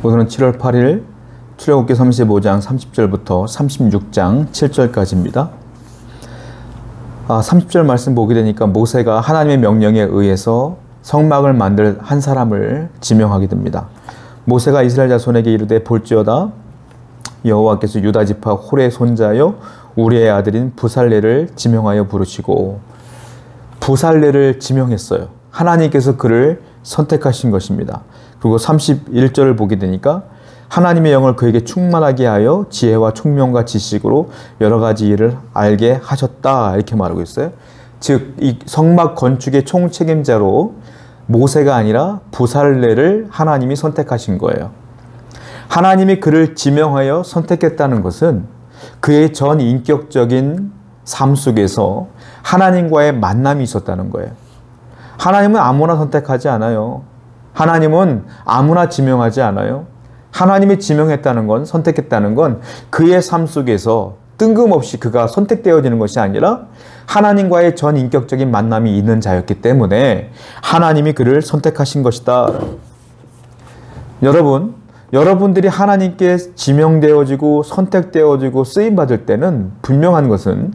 오늘은 7월 8일 출애굽기 35장 30절부터 36장 7절까지입니다. 30절 말씀 보게 되니까 모세가 하나님의 명령에 의해서 성막을 만들 한 사람을 지명하게 됩니다. 모세가 이스라엘 자손에게 이르되 볼지어다 여호와께서 유다 지파 홀의 손자요 우리의 아들인 부살레를 지명하여 부르시고, 부살레를 지명했어요. 하나님께서 그를 선택하신 것입니다. 그리고 31절을 보게 되니까 하나님의 영을 그에게 충만하게 하여 지혜와 총명과 지식으로 여러 가지 일을 알게 하셨다, 이렇게 말하고 있어요. 즉, 이 성막 건축의 총책임자로 모세가 아니라 부살레를 하나님이 선택하신 거예요. 하나님이 그를 지명하여 선택했다는 것은 그의 전 인격적인 삶 속에서 하나님과의 만남이 있었다는 거예요. 하나님은 아무나 선택하지 않아요. 하나님은 아무나 지명하지 않아요. 하나님이 지명했다는 건, 선택했다는 건 그의 삶 속에서 뜬금없이 그가 선택되어지는 것이 아니라 하나님과의 전 인격적인 만남이 있는 자였기 때문에 하나님이 그를 선택하신 것이다. 여러분들이 하나님께 지명되어지고 선택되어지고 쓰임받을 때는 분명한 것은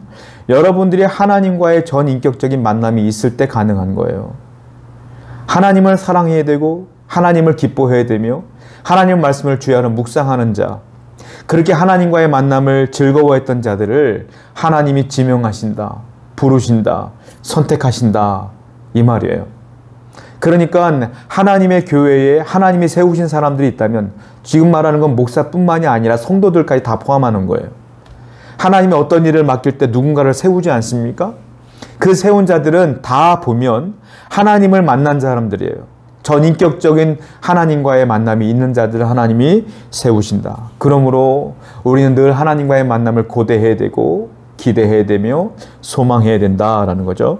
여러분들이 하나님과의 전 인격적인 만남이 있을 때 가능한 거예요. 하나님을 사랑해야 되고 하나님을 기뻐해야 되며 하나님 말씀을 주야로 묵상하는 자, 그렇게 하나님과의 만남을 즐거워했던 자들을 하나님이 지명하신다, 부르신다, 선택하신다, 이 말이에요. 그러니까 하나님의 교회에 하나님이 세우신 사람들이 있다면 지금 말하는 건 목사뿐만이 아니라 성도들까지 다 포함하는 거예요. 하나님이 어떤 일을 맡길 때 누군가를 세우지 않습니까? 그 세운 자들은 다 보면 하나님을 만난 사람들이에요. 전인격적인 하나님과의 만남이 있는 자들을 하나님이 세우신다. 그러므로 우리는 늘 하나님과의 만남을 고대해야 되고 기대해야 되며 소망해야 된다라는 거죠.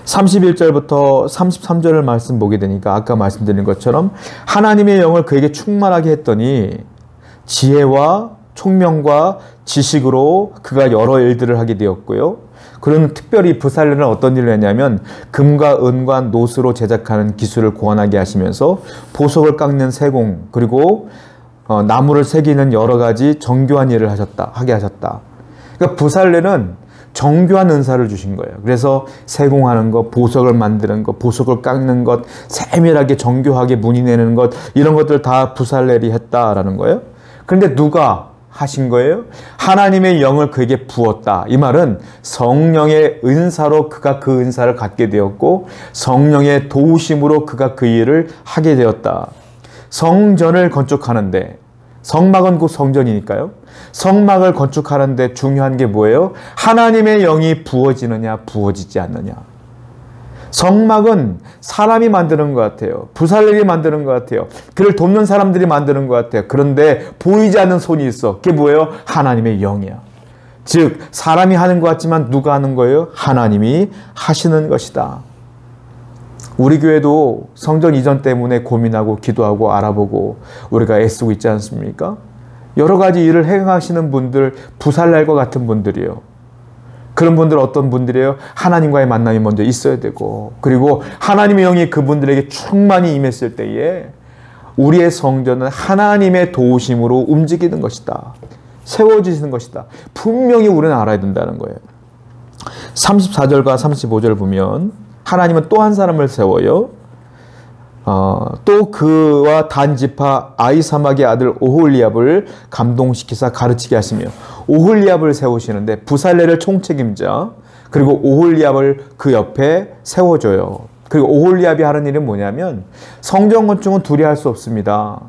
31절부터 33절을 말씀 보게 되니까 아까 말씀드린 것처럼 하나님의 영을 그에게 충만하게 했더니 지혜와 총명과 지식으로 그가 여러 일들을 하게 되었고요. 그런 특별히 부살레는 어떤 일을 했냐면 금과 은과 노스로 제작하는 기술을 고안하게 하시면서 보석을 깎는 세공, 그리고 나무를 새기는 여러 가지 정교한 일을 하게 하셨다. 그러니까 부살레는 정교한 은사를 주신 거예요. 그래서 세공하는 것, 보석을 만드는 것, 보석을 깎는 것, 세밀하게 정교하게 무늬 내는 것, 이런 것들 다 부살렐이 했다라는 거예요. 그런데 누가 하신 거예요? 하나님의 영을 그에게 부었다. 이 말은 성령의 은사로 그가 그 은사를 갖게 되었고 성령의 도우심으로 그가 그 일을 하게 되었다. 성전을 건축하는데, 성막은 곧 성전이니까요. 성막을 건축하는데 중요한 게 뭐예요? 하나님의 영이 부어지느냐 부어지지 않느냐. 성막은 사람이 만드는 것 같아요. 부살렐이 만드는 것 같아요. 그를 돕는 사람들이 만드는 것 같아요. 그런데 보이지 않는 손이 있어. 그게 뭐예요? 하나님의 영이야. 즉 사람이 하는 것 같지만 누가 하는 거예요? 하나님이 하시는 것이다. 우리 교회도 성전 이전 때문에 고민하고 기도하고 알아보고 우리가 애쓰고 있지 않습니까? 여러 가지 일을 행하시는 분들, 부살렐과 같은 분들이요. 그런 분들 어떤 분들이에요? 하나님과의 만남이 먼저 있어야 되고, 그리고 하나님의 영이 그분들에게 충만히 임했을 때에 우리의 성전은 하나님의 도우심으로 움직이는 것이다. 세워지는 것이다. 분명히 우리는 알아야 된다는 거예요. 34절과 35절 보면 하나님은 또 한 사람을 세워요. 또 그와 단 지파 아히사막의 아들 오홀리압을 감동시키사 가르치게 하시며, 오홀리압을 세우시는데 부살레를 총책임자, 그리고 오홀리압을 그 옆에 세워줘요. 그리고 오홀리압이 하는 일은 뭐냐면 성전 건축은 둘이 할 수 없습니다.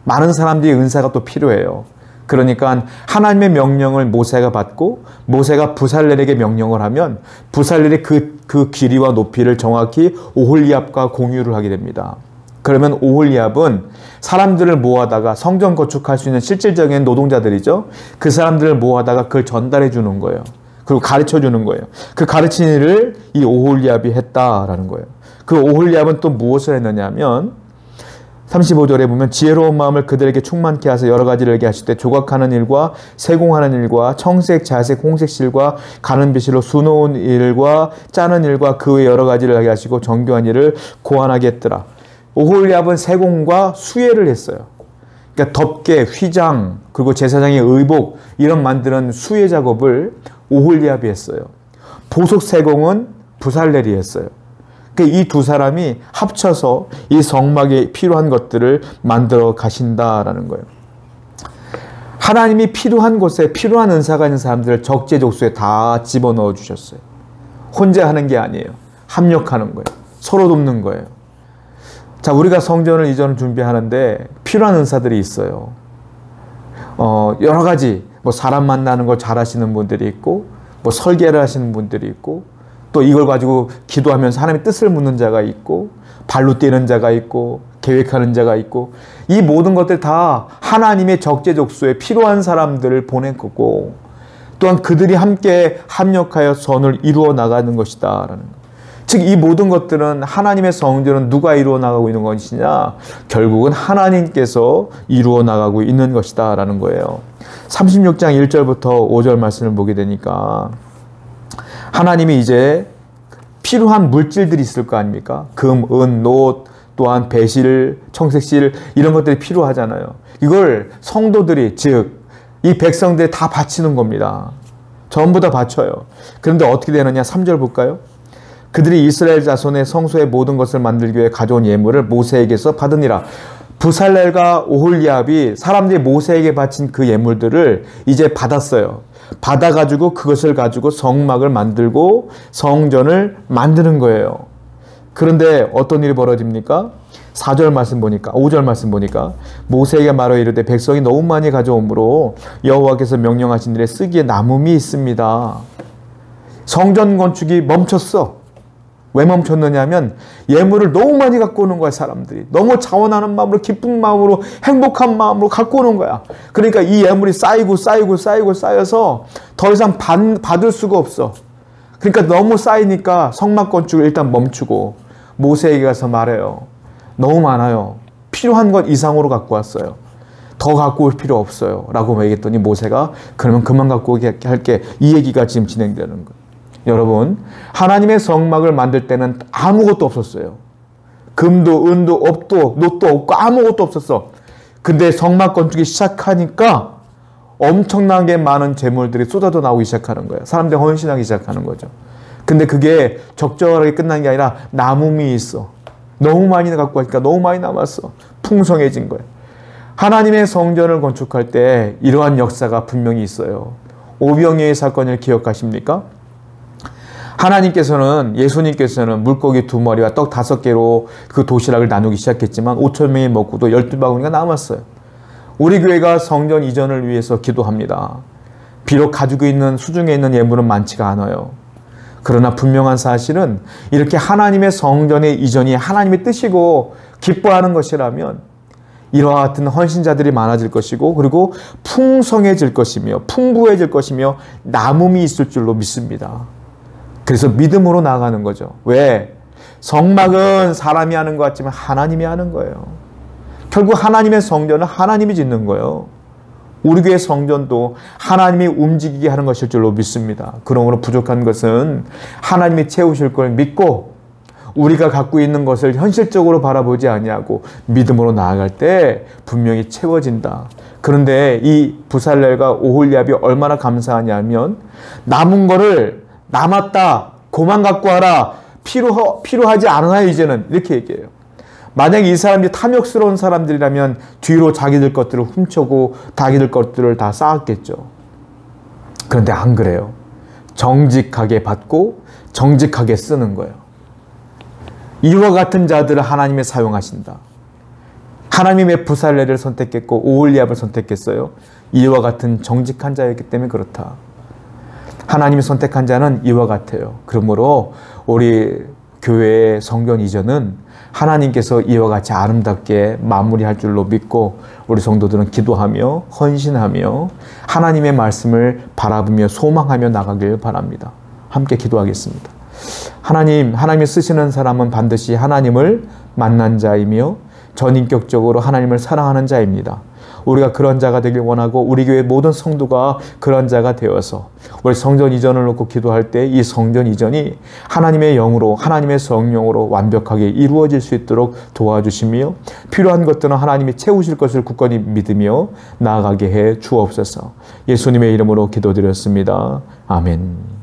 많은 사람들이 은사가 또 필요해요. 그러니까 하나님의 명령을 모세가 받고 모세가 부살렐에게 명령을 하면 부살렐이 그 길이와 높이를 정확히 오홀리압과 공유를 하게 됩니다. 그러면 오홀리압은 사람들을 모아다가 성전 건축할 수 있는 실질적인 노동자들이죠. 그 사람들을 모아다가 그걸 전달해 주는 거예요. 그리고 가르쳐 주는 거예요. 그 가르치는 일을 이 오홀리압이 했다라는 거예요. 그 오홀리압은 또 무엇을 했느냐 하면 35절에 보면 지혜로운 마음을 그들에게 충만케 하사 여러 가지를 알게 하실 때 조각하는 일과 세공하는 일과 청색, 자색, 홍색 실과 가는 빗으로 수놓은 일과 짜는 일과 그 외 여러 가지를 알게 하시고 정교한 일을 고안하게 했더라. 오홀리압은 세공과 수예를 했어요. 그러니까 덮개, 휘장, 그리고 제사장의 의복 이런 만드는 수혜 작업을 오홀리압이 했어요. 보석 세공은 부살렐이 했어요. 그러니까 이 두 사람이 합쳐서 이 성막에 필요한 것들을 만들어 가신다라는 거예요. 하나님이 필요한 곳에 필요한 은사가 있는 사람들을 적재적소에 다 집어넣어 주셨어요. 혼자 하는 게 아니에요. 합력하는 거예요. 서로 돕는 거예요. 자, 우리가 성전을 이전을 준비하는데 필요한 은사들이 있어요. 여러 가지 뭐 사람 만나는 걸 잘하시는 분들이 있고, 뭐 설계를 하시는 분들이 있고, 또 이걸 가지고 기도하면서 하나님의 뜻을 묻는 자가 있고, 발로 뛰는 자가 있고, 계획하는 자가 있고, 이 모든 것들 다 하나님의 적재적소에 필요한 사람들을 보낸 거고, 또한 그들이 함께 합력하여 선을 이루어 나가는 것이다 라는 거. 즉 이 모든 것들은 하나님의 성전은 누가 이루어 나가고 있는 것이냐, 결국은 하나님께서 이루어 나가고 있는 것이다 라는 거예요. 36장 1절부터 5절 말씀을 보게 되니까 하나님이 이제 필요한 물질들이 있을 거 아닙니까? 금, 은, 노, 또한 배실, 청색실 이런 것들이 필요하잖아요. 이걸 성도들이, 즉 이 백성들이 다 바치는 겁니다. 전부 다 바쳐요. 그런데 어떻게 되느냐? 3절 볼까요? 그들이 이스라엘 자손의 성소의 모든 것을 만들기 위해 가져온 예물을 모세에게서 받으니라. 부살렐과 오홀리압이 사람들이 모세에게 바친 그 예물들을 이제 받았어요. 받아가지고 그것을 가지고 성막을 만들고 성전을 만드는 거예요. 그런데 어떤 일이 벌어집니까? 4절 말씀 보니까, 5절 말씀 보니까 모세에게 말하여 이르되 백성이 너무 많이 가져오므로 여호와께서 명령하신 일에 쓰기에 남음이 있습니다. 성전 건축이 멈췄어. 왜 멈췄느냐면 예물을 너무 많이 갖고 오는 거야. 사람들이 너무 자원하는 마음으로, 기쁜 마음으로, 행복한 마음으로 갖고 오는 거야. 그러니까 이 예물이 쌓여서 더 이상 받을 수가 없어. 그러니까 너무 쌓이니까 성막 건축을 일단 멈추고 모세에게 가서 말해요. 너무 많아요. 필요한 것 이상으로 갖고 왔어요. 더 갖고 올 필요 없어요 라고 얘기했더니 모세가 그러면 그만 갖고 오게 할게. 이 얘기가 지금 진행되는 거예요. 여러분, 하나님의 성막을 만들 때는 아무것도 없었어요. 금도 은도 업도 놋도 없고 아무것도 없었어. 근데 성막 건축이 시작하니까 엄청나게 많은 재물들이 쏟아져 나오기 시작하는 거예요. 사람들이 헌신하기 시작하는 거죠. 근데 그게 적절하게 끝난 게 아니라 남음이 있어. 너무 많이 갖고 가니까 너무 많이 남았어. 풍성해진 거예요. 하나님의 성전을 건축할 때 이러한 역사가 분명히 있어요. 오병이어의 사건을 기억하십니까? 하나님께서는, 예수님께서는 물고기 2마리와 떡 5개로 그 도시락을 나누기 시작했지만 5,000명이 먹고도 12바구니가 남았어요. 우리 교회가 성전 이전을 위해서 기도합니다. 비록 가지고 있는 수중에 있는 예물은 많지가 않아요. 그러나 분명한 사실은 이렇게 하나님의 성전의 이전이 하나님의 뜻이고 기뻐하는 것이라면 이와 같은 헌신자들이 많아질 것이고, 그리고 풍성해질 것이며 풍부해질 것이며 남음이 있을 줄로 믿습니다. 그래서 믿음으로 나아가는 거죠. 왜? 성막은 사람이 하는 것 같지만 하나님이 하는 거예요. 결국 하나님의 성전은 하나님이 짓는 거예요. 우리 교회 성전도 하나님이 움직이게 하는 것일 줄로 믿습니다. 그러므로 부족한 것은 하나님이 채우실 걸 믿고 우리가 갖고 있는 것을 현실적으로 바라보지 아니하고 믿음으로 나아갈 때 분명히 채워진다. 그런데 이 부살렐과 오홀리압이 얼마나 감사하냐면 남은 거를 남았다. 그만 갖고 와라. 필요하지 않아요 이제는. 이렇게 얘기해요. 만약에 이 사람들이 탐욕스러운 사람들이라면 뒤로 자기들 것들을 훔쳐고 자기들 것들을 다 쌓았겠죠. 그런데 안 그래요. 정직하게 받고 정직하게 쓰는 거예요. 이와 같은 자들을 하나님이 사용하신다. 하나님의 부살렐을 선택했고 오홀리압을 선택했어요. 이와 같은 정직한 자였기 때문에 그렇다. 하나님이 선택한 자는 이와 같아요. 그러므로 우리 교회의 성전 이전은 하나님께서 이와 같이 아름답게 마무리할 줄로 믿고 우리 성도들은 기도하며 헌신하며 하나님의 말씀을 바라보며 소망하며 나가길 바랍니다. 함께 기도하겠습니다. 하나님이 쓰시는 사람은 반드시 하나님을 만난 자이며 전인격적으로 하나님을 사랑하는 자입니다. 우리가 그런 자가 되길 원하고 우리 교회 모든 성도가 그런 자가 되어서 우리 성전 이전을 놓고 기도할 때 이 성전 이전이 하나님의 영으로 하나님의 성령으로 완벽하게 이루어질 수 있도록 도와주시며 필요한 것들은 하나님이 채우실 것을 굳건히 믿으며 나아가게 해 주옵소서. 예수님의 이름으로 기도드렸습니다. 아멘.